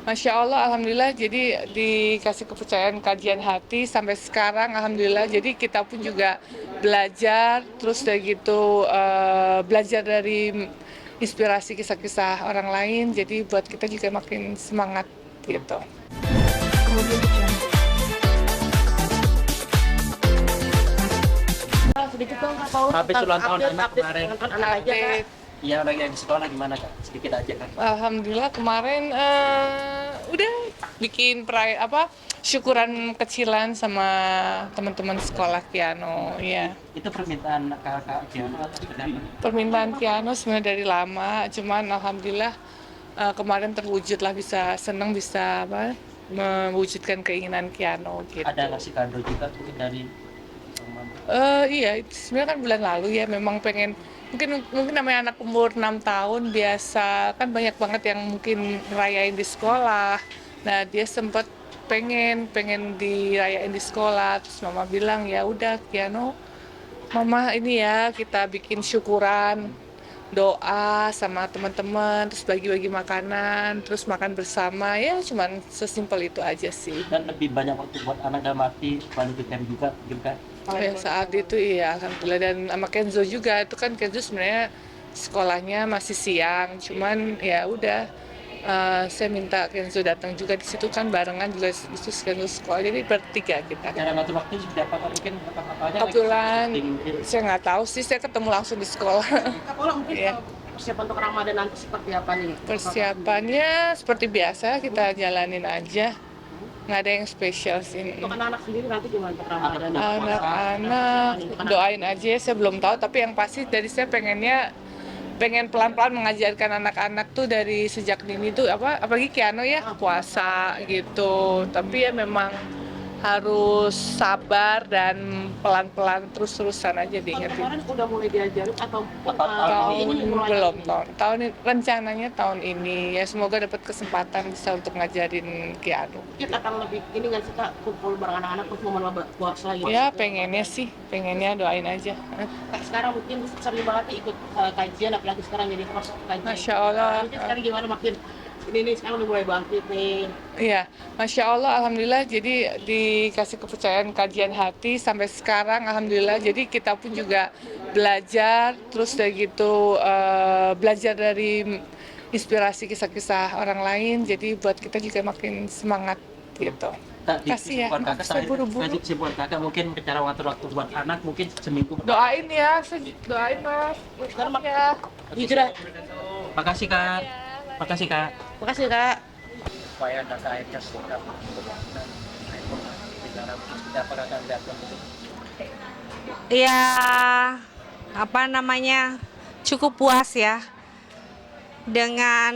Masya Allah, Alhamdulillah, jadi dikasih kepercayaan kajian hati sampai sekarang, Alhamdulillah. Jadi kita pun juga belajar, terus dari gitu belajar dari inspirasi kisah-kisah orang lain, jadi buat kita juga makin semangat gitu. Sedikit dong Kak Paulus Habis tentang ulang tahun anak update kemarin. ulang tahun anak aja Kak. Iya, lagi yang di sekolah gimana Kak? Sedikit aja kan. Alhamdulillah kemarin udah bikin syukuran kecilan sama teman-teman sekolah piano ya. Itu permintaan kakak Diana atau seperti apa? Permintaan piano sebenarnya dari lama, cuman alhamdulillah kemarin terwujud lah, bisa seneng bisa mewujudkan keinginan piano gitu. Ada ngasih kado juga mungkin dari teman. Iya, itu sebenarnya kan bulan lalu ya, memang pengen mungkin namanya anak umur 6 tahun biasa kan banyak banget yang mungkin ngerayain di sekolah. Nah, dia sempat pengen dirayain di sekolah, terus mama bilang ya udah piano, mama ini ya kita bikin syukuran, doa sama teman-teman, terus bagi-bagi makanan, terus makan bersama, ya cuman sesimpel itu aja sih. Dan lebih banyak waktu buat anak dalam arti quality time juga mungkin Kak. Ya, saat itu iya, alhamdulillah. Dan sama Kenzo juga, itu kan Kenzo sebenarnya sekolahnya masih siang, cuman ya udah saya minta Kenzo datang juga di situ kan barengan juga di situ Kenzo sekolah, jadi bertiga kita. Cara ngatur waktu seperti apa Kak? Mungkin apa-apanya Kebetulan saya nggak tahu sih, saya ketemu langsung di sekolah. Kak Paulus mungkin Iya. persiapan untuk Ramadan nanti seperti apa nih? Persiapannya seperti biasa, kita jalanin aja, nggak ada yang spesial sih. Untuk anak-anak sendiri nanti gimana untuk Ramadan? Anak-anak doain aja, saya belum tahu, tapi yang pasti dari saya pengen pelan-pelan mengajarkan anak-anak tuh dari sejak dini tuh apalagi piano ya, puasa gitu. Tapi ya memang harus sabar dan pelan-pelan terus-terusan aja Tahun diingetin. kemarin udah mulai diajarin atau Tahun ini mulai belum, tahun ini rencananya tahun ini ya, semoga dapat kesempatan bisa untuk ngajarin piano. mungkin akan lebih ini nggak sih Kak, kumpul bareng anak-anak terus momen puasa gitu. Ya pengennya doain aja. Kak, sekarang mungkin sering banget nih ikut kajian, apalagi sekarang jadi host kajian. Masya Allah. Mungkin sekarang gimana makin ini nih sekarang udah mulai bangkit nih. Iya, Masya Allah, Alhamdulillah, jadi dikasih kepercayaan kajian hati sampai sekarang, Alhamdulillah. Jadi kita pun juga belajar, terus dari gitu belajar dari inspirasi kisah-kisah orang lain, jadi buat kita juga makin semangat gitu. Kak, di Kasih ya, kesibukan kakak saya buru-buru. terakhir, kesibukan kakak mungkin cara ngatur waktu buat anak mungkin seminggu. Doain ya, doain Mas. Sekarang Ya. jujur ya. Makasih Kak. Makasih Kak. Makasih Kak. Supaya kakak akhirnya sudah dan bicara seperti apa kakak lihat waktu. Ya, apa namanya, cukup puas ya dengan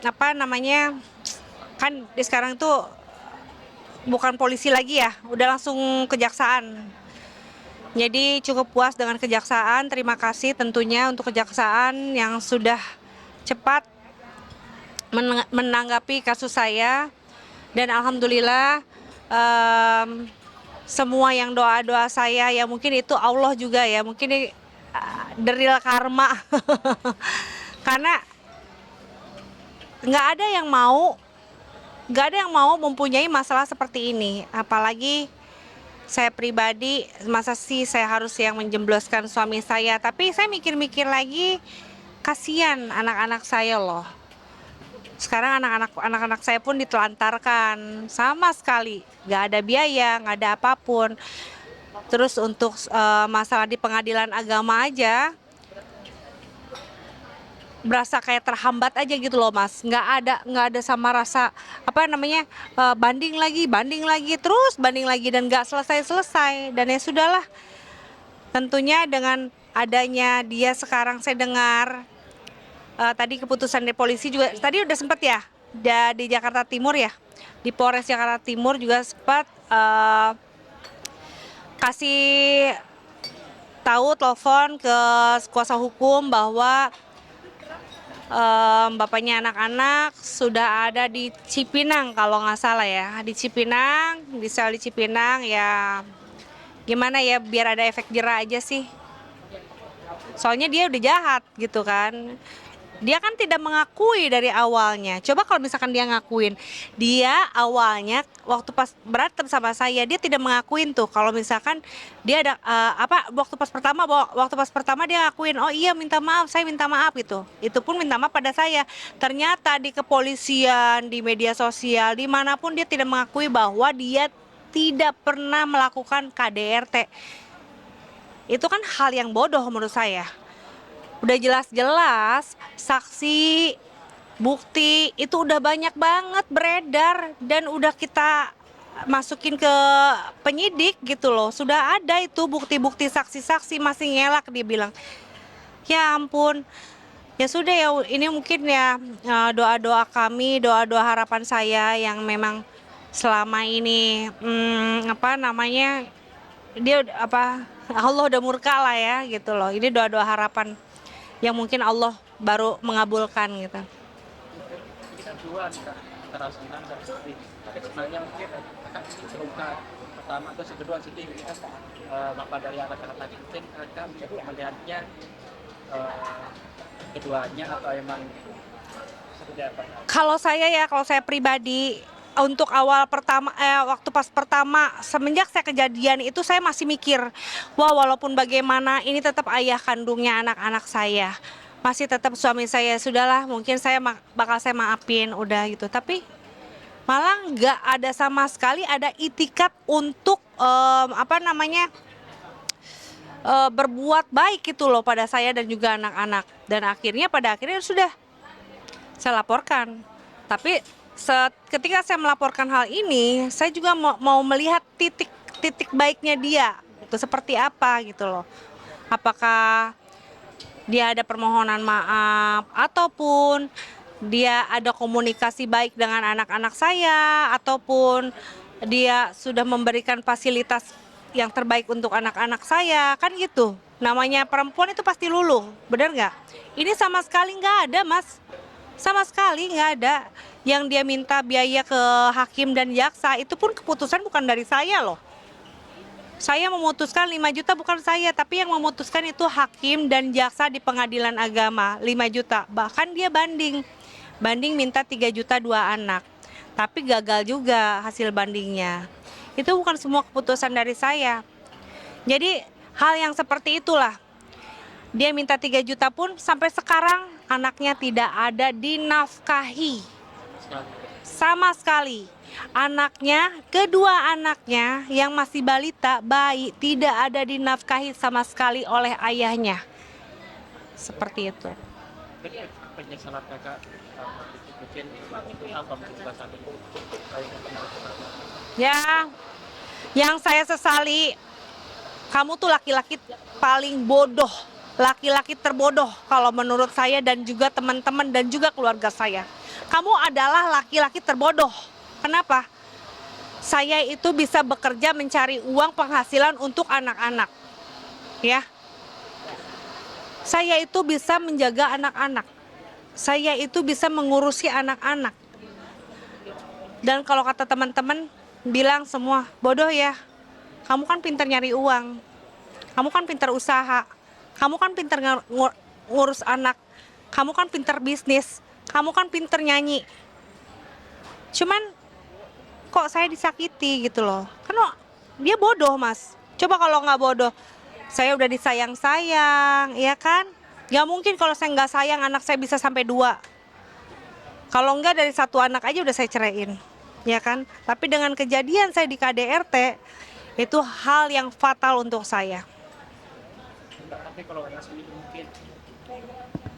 apa namanya, kan di sekarang tuh bukan polisi lagi ya, udah langsung kejaksaan. Jadi cukup puas dengan kejaksaan. Terima kasih tentunya untuk kejaksaan yang sudah cepat menanggapi kasus saya, dan alhamdulillah semua yang doa-doa saya ya, mungkin itu Allah juga ya, mungkin ini the real karma. Karena nggak ada yang mau mempunyai masalah seperti ini, apalagi saya pribadi. Masa sih saya harus yang menjembloskan suami saya? Tapi saya mikir-mikir lagi, kasihan anak-anak saya loh. Sekarang anak-anak saya pun ditelantarkan, sama sekali nggak ada biaya, nggak ada apapun. Terus untuk masalah di pengadilan agama aja berasa kayak terhambat aja gitu loh Mas. Nggak ada sama rasa apa namanya, banding lagi terus banding lagi, dan nggak selesai. Dan ya sudahlah, tentunya dengan adanya dia sekarang, saya dengar tadi keputusan dari polisi juga, tadi udah sempat ya di Jakarta Timur ya, di Polres Jakarta Timur juga sempat kasih tahu, telepon ke kuasa hukum bahwa bapaknya anak-anak sudah ada di Cipinang kalau nggak salah ya, di Cipinang, di sel di Cipinang. Ya gimana ya, biar ada efek jera aja sih, soalnya dia udah jahat gitu kan. Dia kan tidak mengakui dari awalnya. Coba kalau misalkan dia ngakuin, dia awalnya waktu pas berantem sama saya dia tidak mengakuin tuh. Kalau misalkan dia ada waktu pas pertama dia ngakuin, oh iya minta maaf, saya minta maaf gitu. Itu pun minta maaf pada saya. Ternyata di kepolisian, di media sosial, dimanapun dia tidak mengakui bahwa dia tidak pernah melakukan KDRT. Itu kan hal yang bodoh menurut saya. Udah jelas-jelas saksi, bukti itu udah banyak banget beredar dan udah kita masukin ke penyidik gitu loh. Sudah ada itu bukti-bukti saksi-saksi, masih ngelak dia bilang. Ya ampun. Ya sudah ya, ini mungkin ya doa-doa kami, doa-doa harapan saya yang memang selama ini Allah udah murka lah ya gitu loh. Ini doa-doa harapan yang mungkin Allah baru mengabulkan gitu. Kita dua antara senang dan sedih. Sebenarnya mungkin kakak ini terluka pertama atau kedua sedih. Ini kan bapak dari anak-anak tadi mungkin kakak melihatnya keduanya atau emang seperti apa? Kalau saya pribadi untuk waktu pas pertama semenjak saya kejadian itu saya masih mikir, wah walaupun bagaimana ini tetap ayah kandungnya anak-anak saya, masih tetap suami saya, sudahlah mungkin bakal saya maafin udah gitu. Tapi malah nggak ada sama sekali ada itikat untuk berbuat baik gitu loh pada saya dan juga anak-anak. Dan pada akhirnya sudah saya laporkan. Tapi ketika saya melaporkan hal ini, saya juga mau melihat titik baiknya dia itu seperti apa gitu loh. Apakah dia ada permohonan maaf ataupun dia ada komunikasi baik dengan anak-anak saya ataupun dia sudah memberikan fasilitas yang terbaik untuk anak-anak saya, kan gitu. Namanya perempuan itu pasti luluh, benar nggak? Ini sama sekali nggak ada, Mas. Sama sekali nggak ada. Yang dia minta biaya ke hakim dan jaksa, itu pun keputusan bukan dari saya loh. Saya memutuskan 5 juta bukan saya, tapi yang memutuskan itu hakim dan jaksa di pengadilan agama 5 juta. Bahkan dia banding minta 3 juta 2 anak. Tapi gagal juga hasil bandingnya. Itu bukan semua keputusan dari saya. Jadi hal yang seperti itulah. Dia minta 3 juta pun sampai sekarang anaknya tidak ada dinafkahi. Sama sekali. Kedua anaknya yang masih balita, bayi, tidak ada dinafkahi sama sekali oleh ayahnya. Seperti itu. Penyesalan kakak mungkin apa mungkin salah satu Ya, yang saya sesali, kamu tuh laki-laki paling bodoh, laki-laki terbodoh kalau menurut saya dan juga teman-teman dan juga keluarga saya. Kamu adalah laki-laki terbodoh. Kenapa? Saya itu bisa bekerja mencari uang penghasilan untuk anak-anak. Ya. Saya itu bisa menjaga anak-anak. Saya itu bisa mengurusi anak-anak. Dan kalau kata teman-teman bilang semua, bodoh ya. Kamu kan pintar nyari uang. Kamu kan pintar usaha. Kamu kan pintar ngurus anak. Kamu kan pintar bisnis. Kamu kan pintar nyanyi. Cuman kok saya disakiti gitu loh. Karena dia bodoh, Mas. Coba kalau nggak bodoh, saya udah disayang-sayang, ya kan? Gak mungkin kalau saya nggak sayang anak saya bisa sampai 2. Kalau nggak dari 1 anak aja udah saya ceraiin, ya kan? Tapi dengan kejadian saya di KDRT, itu hal yang fatal untuk saya. Tapi kalau Anas sendiri mungkin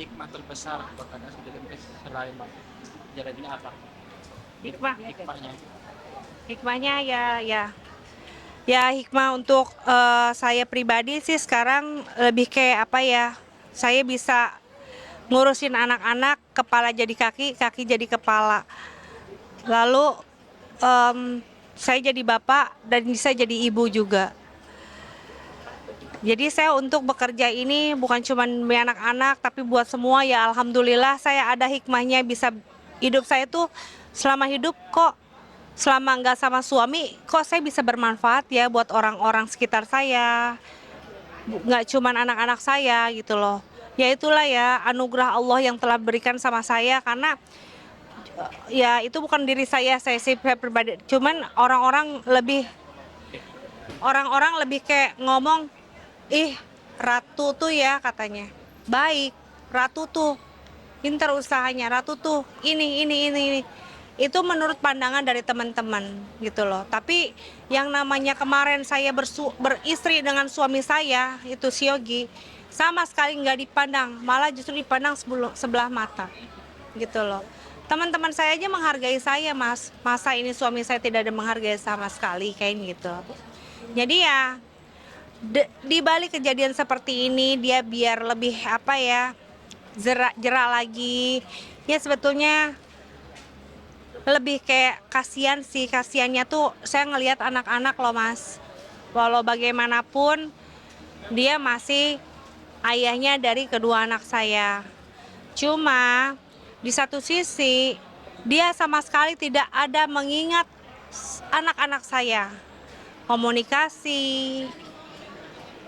hikmah terbesar buat Anas sendiri selain kejadian ini apa? Hikmahnya ya hikmah untuk saya pribadi sih sekarang lebih kayak apa ya, saya bisa ngurusin anak-anak, kepala jadi kaki, kaki jadi kepala. Lalu saya jadi bapak dan bisa jadi ibu juga. Jadi saya untuk bekerja ini bukan cuma demi anak-anak tapi buat semua, ya alhamdulillah saya ada hikmahnya. Bisa hidup saya tuh selama hidup kok, selama nggak sama suami kok saya bisa bermanfaat ya buat orang-orang sekitar saya, nggak cuma anak-anak saya gitu loh. Ya itulah ya anugerah Allah yang telah berikan sama saya, karena ya itu bukan diri saya sih pribadi, cuman orang-orang lebih kayak ngomong, ih Ratu tuh ya katanya baik, Ratu tuh pintar usahanya, Ratu tuh ini. Itu menurut pandangan dari teman-teman gitu loh. Tapi yang namanya kemarin saya beristri dengan suami saya itu si Yogi, sama sekali nggak dipandang, malah justru dipandang sebelah mata gitu loh. Teman-teman saya aja menghargai saya, Mas. Masa ini suami saya tidak ada menghargai sama sekali kayak gitu. Jadi ya di balik kejadian seperti ini dia biar lebih apa ya, jerak lagi. Ya sebetulnya lebih kayak kasihan sih, kasihannya tuh saya ngelihat anak-anak loh, Mas. Walau bagaimanapun dia masih ayahnya dari kedua anak saya. Cuma di satu sisi dia sama sekali tidak ada mengingat anak-anak saya. Komunikasi,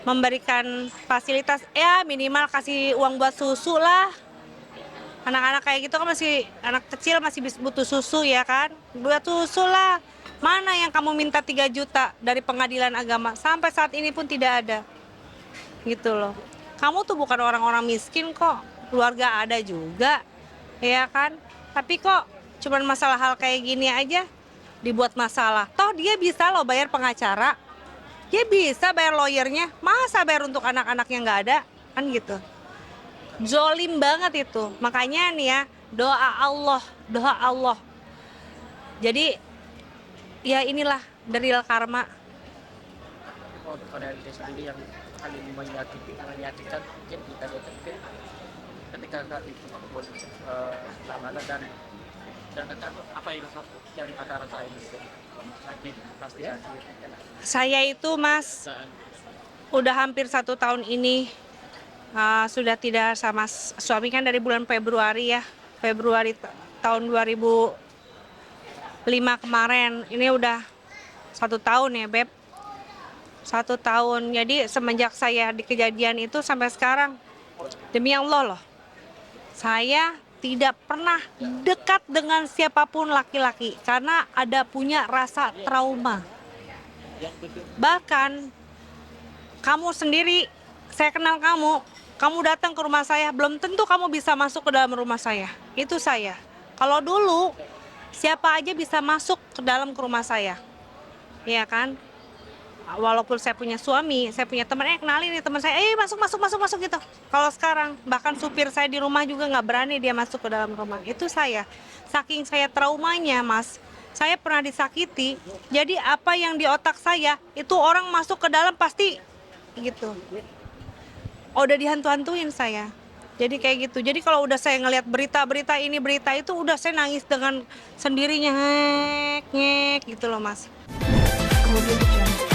memberikan fasilitas, ya minimal kasih uang buat susu lah. Anak-anak kayak gitu kan masih anak kecil, masih butuh susu ya kan, buat susu lah. Mana yang kamu minta 3 juta dari pengadilan agama, sampai saat ini pun tidak ada gitu loh. Kamu tuh bukan orang-orang miskin kok, keluarga ada juga ya kan, tapi kok cuman masalah hal kayak gini aja dibuat masalah. Toh dia bisa loh bayar pengacara, dia bisa bayar lawyernya, masa bayar untuk anak-anak yang nggak ada kan gitu. Zolim banget itu. Makanya nih ya, doa Allah. Jadi ya inilah deril karma. Oh, pada diri sendiri yang paling menyakitkan mungkin kita detektif ketika saat itu membuat keamanan dan apa yang kakak rasain itu sakit, pasti sakit. Saya itu, Mas, udah hampir 1 tahun ini sudah tidak sama suami, kan dari bulan Februari ya, tahun 2005 kemarin. Ini udah 1 tahun ya, Beb. 1 tahun. Jadi semenjak saya di kejadian itu sampai sekarang, demi Allah loh, saya tidak pernah dekat dengan siapapun laki-laki karena ada punya rasa trauma. Bahkan kamu sendiri, saya kenal kamu datang ke rumah saya, belum tentu kamu bisa masuk ke dalam rumah saya. Itu saya. Kalau dulu, siapa aja bisa masuk ke dalam ke rumah saya. Iya kan? Walaupun saya punya suami, saya punya teman, kenalin nih teman saya, masuk gitu. Kalau sekarang, bahkan supir saya di rumah juga nggak berani dia masuk ke dalam rumah. Itu saya. Saking saya traumanya, Mas. Saya pernah disakiti, jadi apa yang di otak saya, itu orang masuk ke dalam pasti gitu. Udah dihantu-hantuin saya. Jadi kayak gitu. Jadi kalau udah saya ngelihat berita-berita ini, berita itu, udah saya nangis dengan sendirinya, ngek gitu loh, Mas. Kemudian